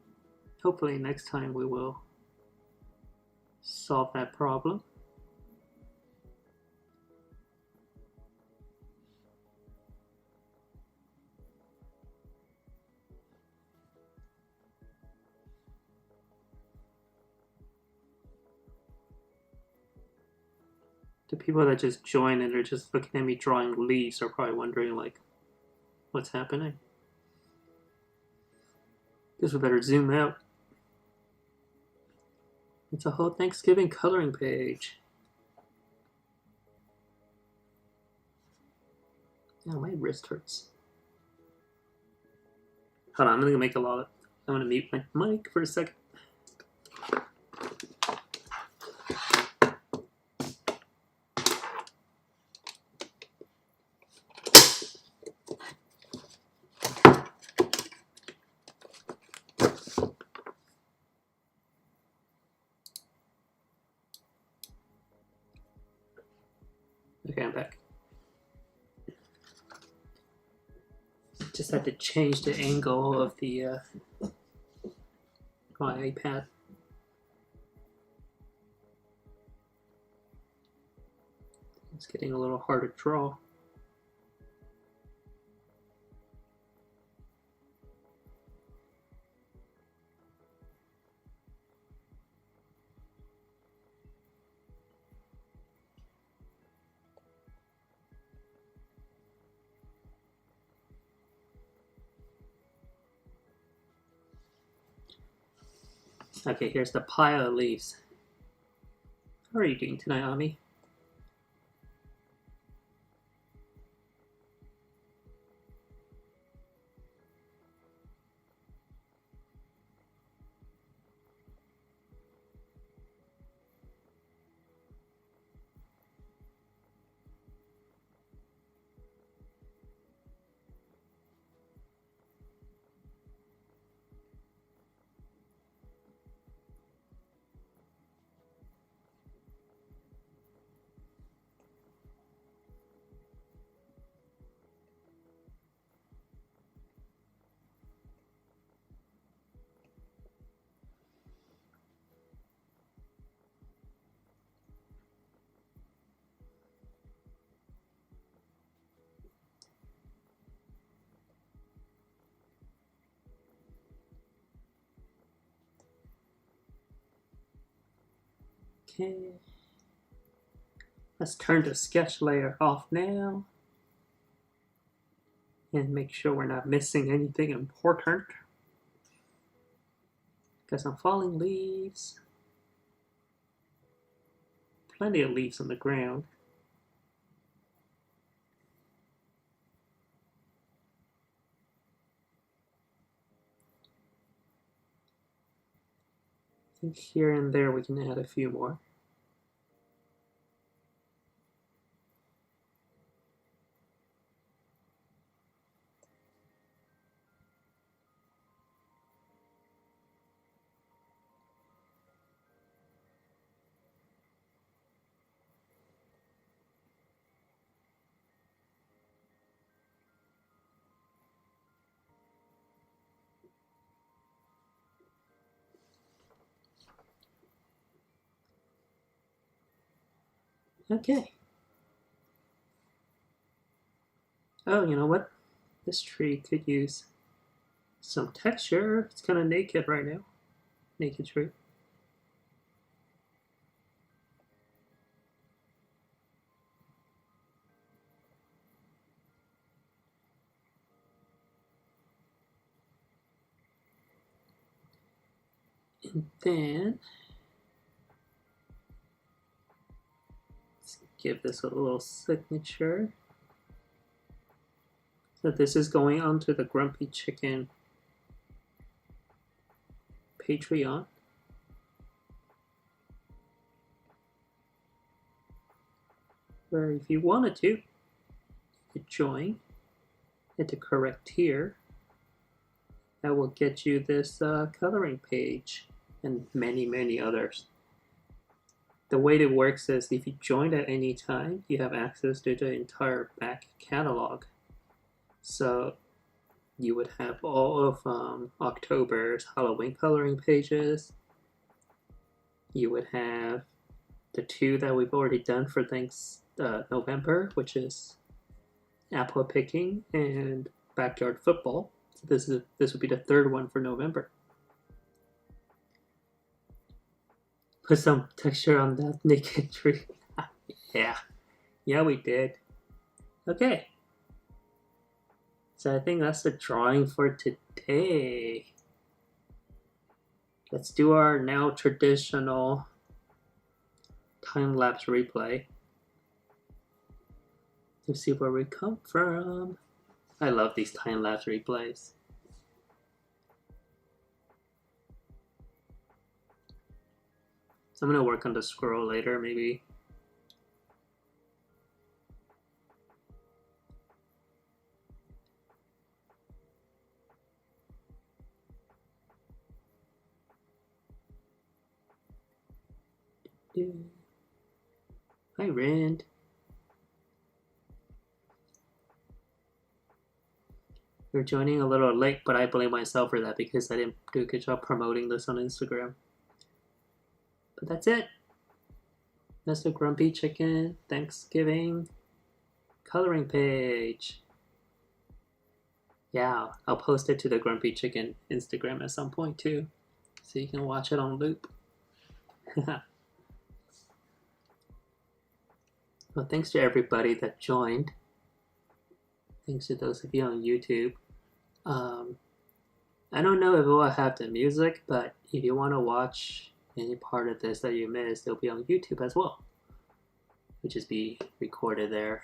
hopefully next time we will solve that problem. The people that just join and are just looking at me drawing leaves are probably wondering, like, what's happening? Guess we better zoom out. It's a whole Thanksgiving coloring page. Oh, my wrist hurts. Hold on, I'm gonna make a lot of. I'm gonna mute my mic for a second. Okay, I'm back. Just had to change the angle of the my iPad. It's getting a little hard to draw. Okay, here's the pile of leaves. How are you doing tonight, Ami? Okay. Let's turn the sketch layer off now. And make sure we're not missing anything important. Got some falling leaves. Plenty of leaves on the ground. I think here and there we can add a few more. Okay. Oh, you know what? This tree could use some texture. It's kind of naked right now. Naked tree. And then let's give this a little signature. So this is going onto the Grumpy Chicken Patreon. Where if you wanted to, you could join at the correct tier. That will get you this coloring page and many others. The way it works is if you join at any time, you have access to the entire back catalog. So you would have all of October's Halloween coloring pages. You would have the two that we've already done for November, which is apple picking and backyard football. So this would be the third one for November. Put some texture on that naked tree. Yeah, we did. Okay. So I think that's the drawing for today. Let's do our now traditional time-lapse replay to see where we come from. I love these time-lapse replays. So I'm gonna work on the scroll later, maybe. Hi, Rand. You're joining a little late, but I blame myself for that because I didn't do a good job promoting this on Instagram. But that's it. That's the Grumpy Chicken Thanksgiving coloring page. Yeah, I'll post it to the Grumpy Chicken Instagram at some point too, so you can watch it on loop. Well, thanks to everybody that joined. Thanks to those of you on YouTube. I don't know if it will have the music, but if you want to watch any part of this that you missed, it'll be on YouTube as well. It'll just be recorded there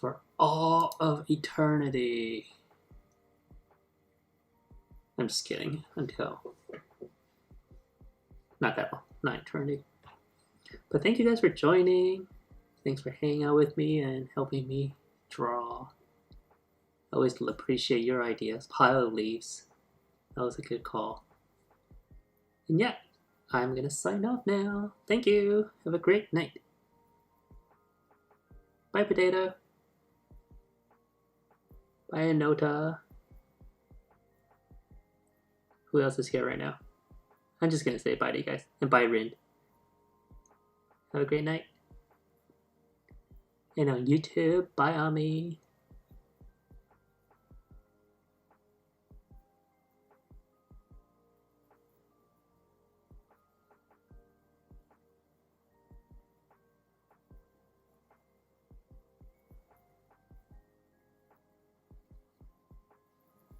for all of eternity. I'm just kidding. Until not that long, not eternity. But thank you guys for joining. Thanks for hanging out with me and helping me draw. I always appreciate your ideas. Pile of leaves. That was a good call. And yeah, I'm gonna sign off now. Thank you. Have a great night. Bye, Potato. Bye, Anota. Who else is here right now? I'm just gonna say bye to you guys. And bye, Rin. Have a great night. And on YouTube, bye, Ami.